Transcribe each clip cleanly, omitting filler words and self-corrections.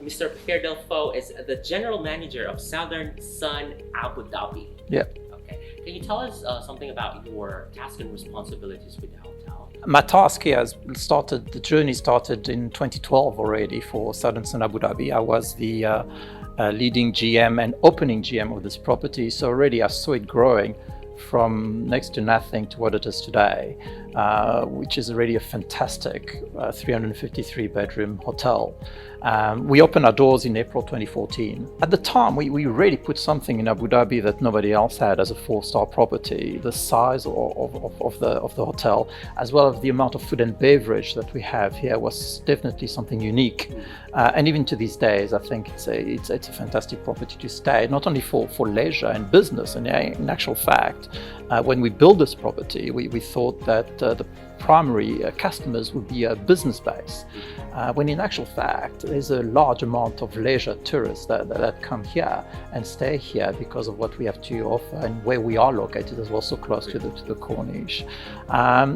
Mr. Pierre Delfau is the General Manager of Southern Sun Abu Dhabi. Yeah. Okay. Can you tell us something about your tasks and responsibilities with the hotel? My task here the journey started in 2012 already for Southern Sun Abu Dhabi. I was the leading GM and opening GM of this property. So already I saw it growing from next to nothing to what it is today, which is already a fantastic 353 bedroom hotel. We opened our doors in April 2014. At the time, we really put something in Abu Dhabi that nobody else had as a 4-star property. The size of the hotel, as well as the amount of food and beverage that we have here, was definitely something unique. And even to these days, I think it's a fantastic property to stay, not only for leisure and business. And in actual fact, when we built this property, we thought that the primary customers would be a business base, when in actual fact there's a large amount of leisure tourists that come here and stay here because of what we have to offer and where we are located as well, so close to the Corniche.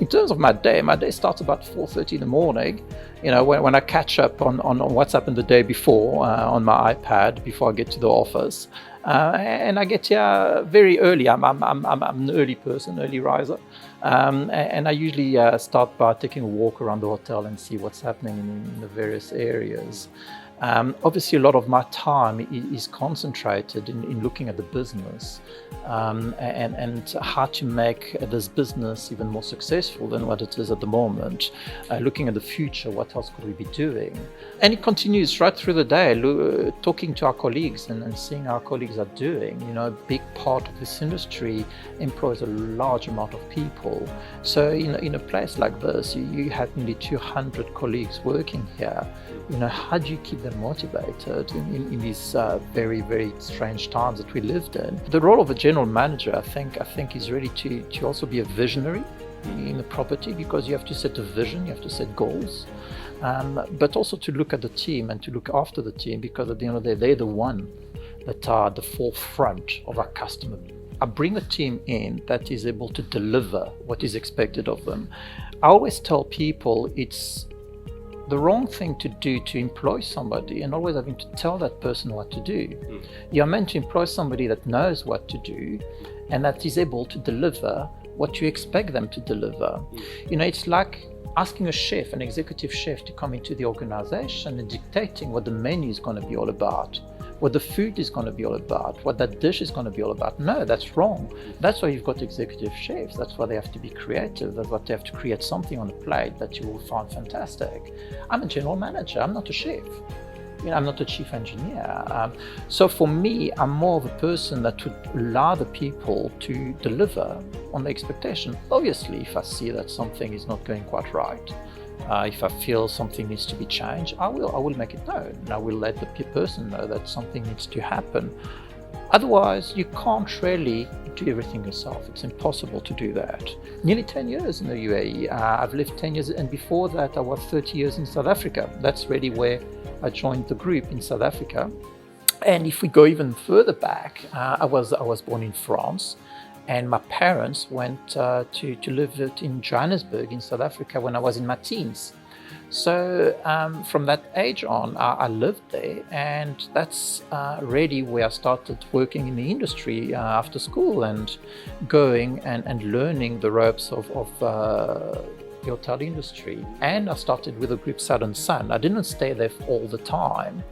In terms of my day starts about 4:30 in the morning. You know, when I catch up on what's happened the day before on my iPad before I get to the office. And I get here very early. I'm an early person, early riser, and I usually start by taking a walk around the hotel and see what's happening in the various areas. Obviously, a lot of my time is concentrated in looking at the business and how to make this business even more successful than what it is at the moment. Looking at the future, what else could we be doing? And it continues right through the day, talking to our colleagues and seeing how our colleagues are doing. You know, a big part of this industry employs a large amount of people. So in a place like this, you have nearly 200 colleagues working here. You know, how do you keep them motivated in these very, very strange times that we lived in? The role of a general manager, I think is really to also be a visionary in the property, because you have to set a vision, you have to set goals, but also to look at the team and to look after the team, because at the end of the day, they're the one that are at the forefront of our customer. I bring a team in that is able to deliver what is expected of them. I always tell people it's the wrong thing to do to employ somebody and always having to tell that person what to do. You're meant to employ somebody that knows what to do and that is able to deliver what you expect them to deliver. You know, it's like asking a chef, an executive chef, to come into the organization and dictating what the menu is going to be all about, what the food is going to be all about, what that dish is going to be all about. No, that's wrong. That's why you've got executive chefs. That's why they have to be creative. That's why they have to create something on the plate that you will find fantastic. I'm a general manager. I'm not a chef. You know, I'm not a chief engineer. So for me, I'm more of a person that would allow the people to deliver on the expectation. Obviously, if I see that something is not going quite right, if I feel something needs to be changed, I will make it known. And I will let the person know that something needs to happen. Otherwise, you can't really do everything yourself. It's impossible to do that. Nearly 10 years in the UAE. I've lived 10 years, and before that, I was 30 years in South Africa. That's really where I joined the group in South Africa. And if we go even further back, I was born in France. And my parents went to live in Johannesburg in South Africa when I was in my teens. So from that age on, I lived there, and that's really where I started working in the industry after school and going and learning the ropes of the hotel industry. And I started with the group Southern Sun. I didn't stay there all the time.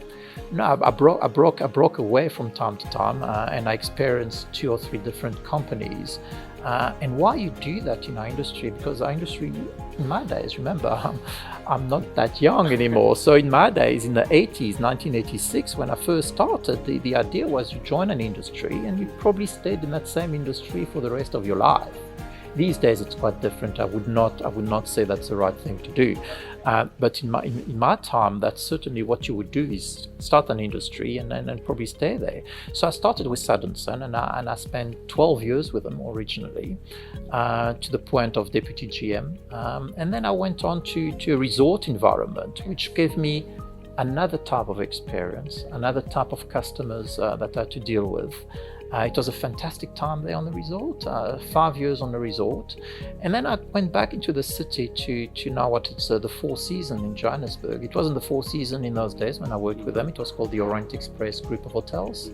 No, I broke away from time to time, and I experienced 2 or 3 different companies. And why you do that in our industry? Because our industry, in my days, remember, I'm not that young anymore. So in my days, in the 80s, 1986, when I first started, the idea was you join an industry and you probably stayed in that same industry for the rest of your life. These days it's quite different. I would not say that's the right thing to do. But in my time, that's certainly what you would do, is start an industry and probably stay there. So I started with Southern Sun, and I spent 12 years with them originally, to the point of deputy GM. And then I went on to a resort environment, which gave me another type of experience, another type of customers that I had to deal with. It was a fantastic time there on the resort, 5 years on the resort. And then I went back into the city to now what it's the Four Seasons in Johannesburg. It wasn't the Four Seasons in those days when I worked with them. It was called the Orient Express group of hotels.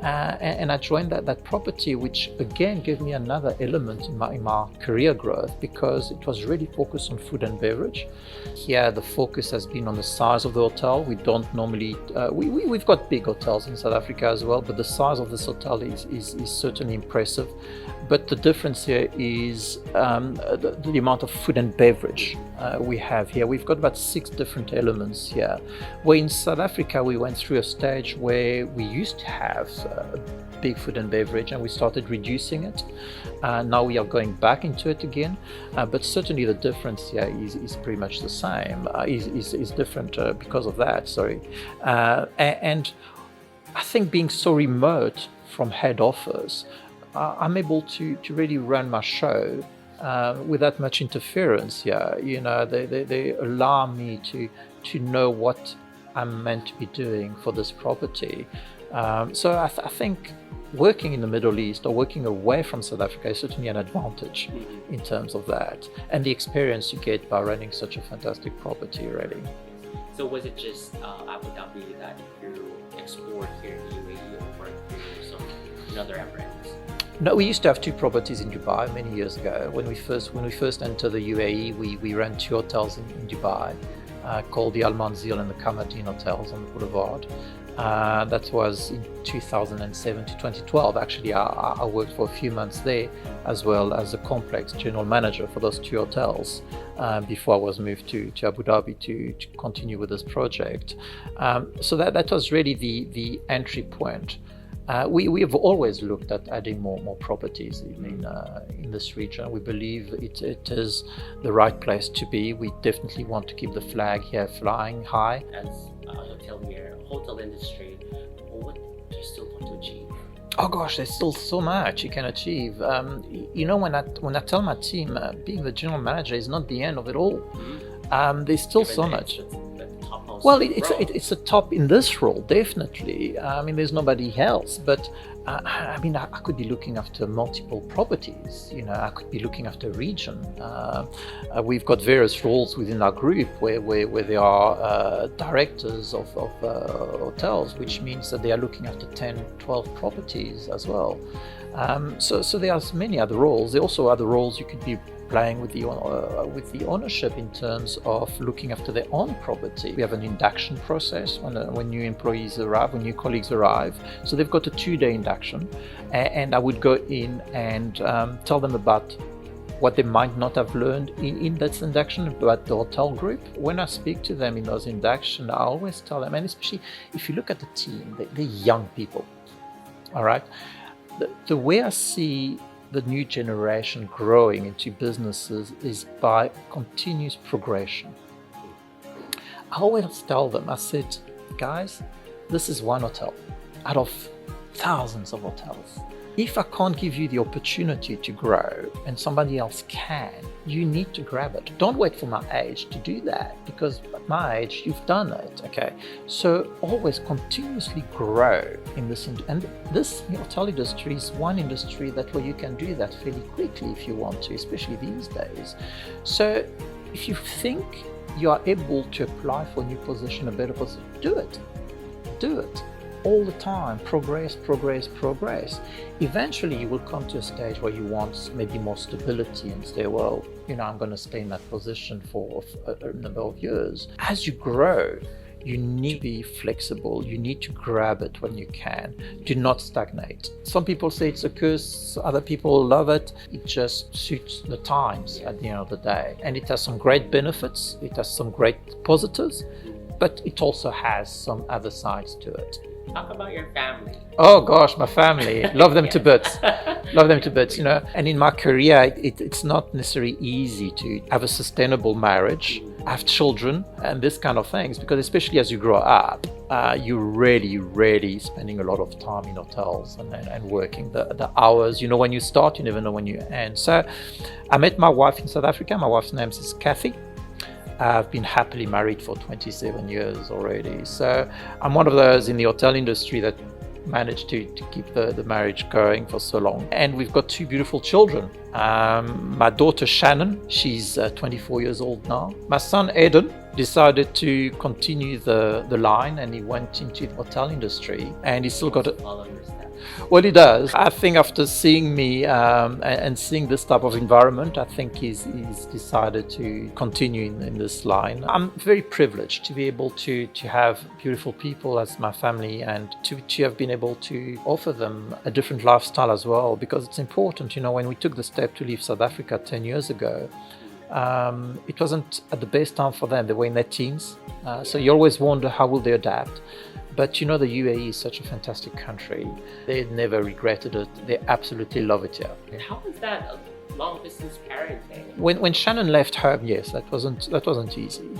And I joined that property, which again gave me another element in my career growth, because it was really focused on food and beverage. Here the focus has been on the size of the hotel. We don't normally, we've got big hotels in South Africa as well, but the size of this hotel is certainly impressive. But the difference here is the amount of food and beverage we have here. We've got about 6 different elements here. Where in South Africa we went through a stage where we used to have big food and beverage, and we started reducing it. Now we are going back into it again, but certainly the difference here is pretty much the same. Is different because of that. Sorry, and I think being so remote from head office, I'm able to really run my show without much interference here. You know, they allow me to know what I'm meant to be doing for this property. So I think working in the Middle East or working away from South Africa is certainly an advantage in terms of that, and the experience you get by running such a fantastic property, really. So was it just Abu Dhabi that you explored here in the UAE, or through some other Emirates? No, we used to have 2 properties in Dubai many years ago. When we first entered the UAE, we ran 2 hotels in Dubai called the Al Manzil and the Kamadin hotels on the boulevard. That was in 2007 to 2012. Actually, I worked for a few months there, as well as a complex general manager for those 2 hotels before I was moved to Abu Dhabi to continue with this project. So that was really the entry point. We have always looked at adding more properties in this region. We believe it is the right place to be. We definitely want to keep the flag here flying high. As a hotelier, hotel industry, what do you still want to achieve? Oh gosh, there's still so much you can achieve. You know, when I tell my team, being the general manager is not the end of it all. There's still so much. Well, it's a top in this role, definitely. I mean, there's nobody else, but I mean, I could be looking after multiple properties. You know, I could be looking after a region. We've got various roles within our group where there are directors of hotels, which means that they are looking after 10, 12 properties as well. So there are many other roles. There are also other roles you could be playing with the ownership in terms of looking after their own property. We have an induction process when new employees arrive, when new colleagues arrive. So they've got a 2-day induction, and I would go in and tell them about what they might not have learned in that induction about the hotel group. When I speak to them in those inductions, I always tell them, and especially if you look at the team, they're young people, all right? The way I see the new generation growing into businesses is by continuous progression. I always tell them, I said, guys, this is one hotel out of thousands of hotels. If I can't give you the opportunity to grow and somebody else can, you need to grab it. Don't wait for my age to do that, because at my age, you've done it, okay? So always continuously grow in this, and this hotel industry is one industry where you can do that fairly quickly if you want to, especially these days. So if you think you are able to apply for a new position, a better position, do it. Do it. All the time, progress. Eventually you will come to a stage where you want maybe more stability and say, well, you know, I'm going to stay in that position for a number of years. As you grow, you need to be flexible. You need to grab it when you can. Do not stagnate. Some people say it's a curse, other people love it. It just suits the times at the end of the day. And it has some great benefits. It has some great positives, but it also has some other sides to it. Talk about your family. Oh gosh, my family. Love them to bits. Love them to bits, you know. And in my career, it's not necessarily easy to have a sustainable marriage, have children, and this kind of things, because especially as you grow up, you're really spending a lot of time in hotels and working the hours. You know, when you start, you never know when you end. So I met my wife in South Africa. My wife's name is Kathy. I've been happily married for 27 years already. So I'm one of those in the hotel industry that managed to keep the marriage going for so long. And we've got two beautiful children. My daughter Shannon, she's 24 years old now. My son Eden decided to continue the line, and he went into the hotel industry, and he's still got a... Well, he does. I think after seeing me and seeing this type of environment, I think he's decided to continue in this line. I'm very privileged to be able to have beautiful people as my family, and to have been able to offer them a different lifestyle as well, because it's important. You know, when we took the step to leave South Africa 10 years ago, it wasn't at the best time for them. They were in their teens, so you always wonder how will they adapt. But you know, the UAE is such a fantastic country. They never regretted it. They absolutely love it here. And how is that long distance parenting? When Shannon left home, yes, that wasn't easy.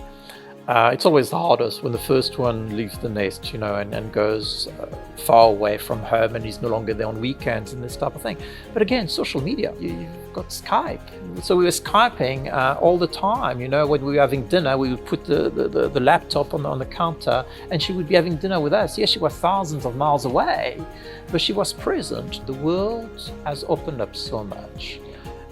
It's always the hardest when the first one leaves the nest, you know, and goes far away from home, and he's no longer there on weekends and this type of thing. But again, social media, you've got Skype. So we were Skyping all the time, you know. When we were having dinner, we would put the laptop on the counter, and she would be having dinner with us. Yes, she was thousands of miles away, but she was present. The world has opened up so much.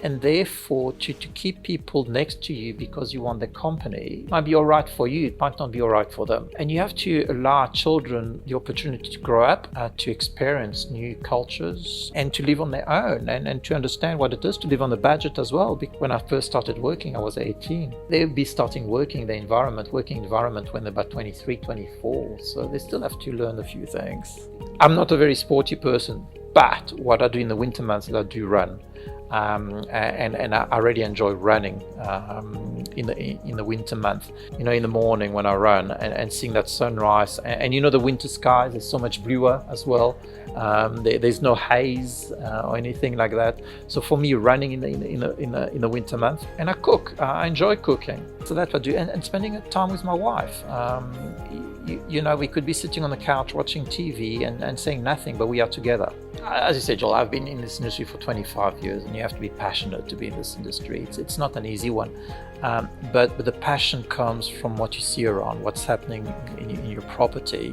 And therefore, to keep people next to you because you want their company, it might be all right for you, it might not be all right for them. And you have to allow children the opportunity to grow up, to experience new cultures, and to live on their own, and to understand what it is to live on a budget as well. When I first started working, I was 18. They'll be starting working in working environment when they're about 23, 24. So they still have to learn a few things. I'm not a very sporty person, but what I do in the winter months is I do run. And I really enjoy running in the winter month. You know, in the morning when I run and seeing that sunrise, and you know, the winter skies is so much bluer as well. There's no haze or anything like that. So for me, running in the winter month, and I cook. I enjoy cooking. So that's what I do, and spending time with my wife. You know, we could be sitting on the couch watching TV and saying nothing, but we are together. As you said, Joel, I've been in this industry for 25 years, and you have to be passionate to be in this industry. It's not an easy one, but the passion comes from what you see around, what's happening in your property.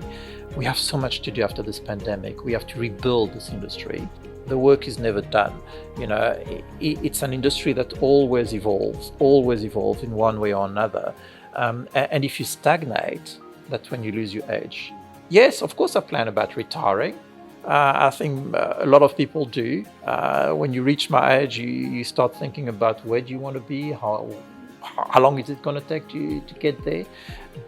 We have so much to do after this pandemic. We have to rebuild this industry. The work is never done. You know, it's an industry that always evolves in one way or another. And if you stagnate, that's when you lose your edge. Yes, of course I plan about retiring. I think a lot of people do. When you reach my age, you start thinking about where do you want to be, how long is it going to take you to get there.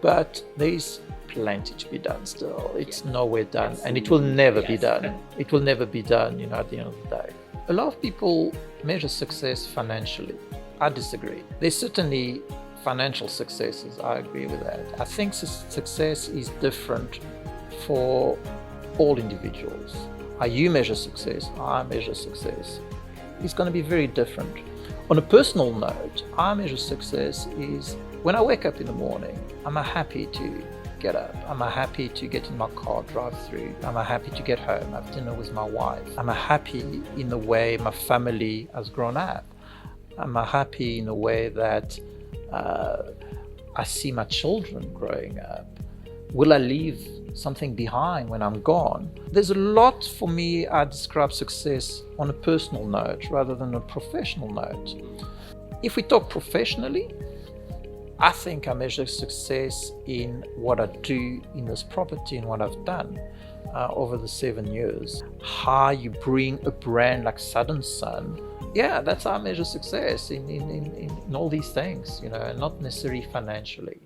But there's plenty to be done still. It's nowhere done, and it will never be done. It will never be done, you know, at the end of the day. A lot of people measure success financially. I disagree. There's certainly financial successes, I agree with that. I think success is different for all individuals. How you measure success, I measure success, it's going to be very different. On a personal note, I measure success is when I wake up in the morning, am I happy to get up? Am I happy to get in my car, drive through? Am I happy to get home, have dinner with my wife? Am I happy in the way my family has grown up? Am I happy in the way that I see my children growing up? Will I leave something behind when I'm gone? There's a lot for me. I describe success on a personal note rather than a professional note. If we talk professionally, I think I measure success in what I do in this property and what I've done over the 7 years. How you bring a brand like Southern Sun, yeah, that's how I measure success in all these things, you know, not necessarily financially.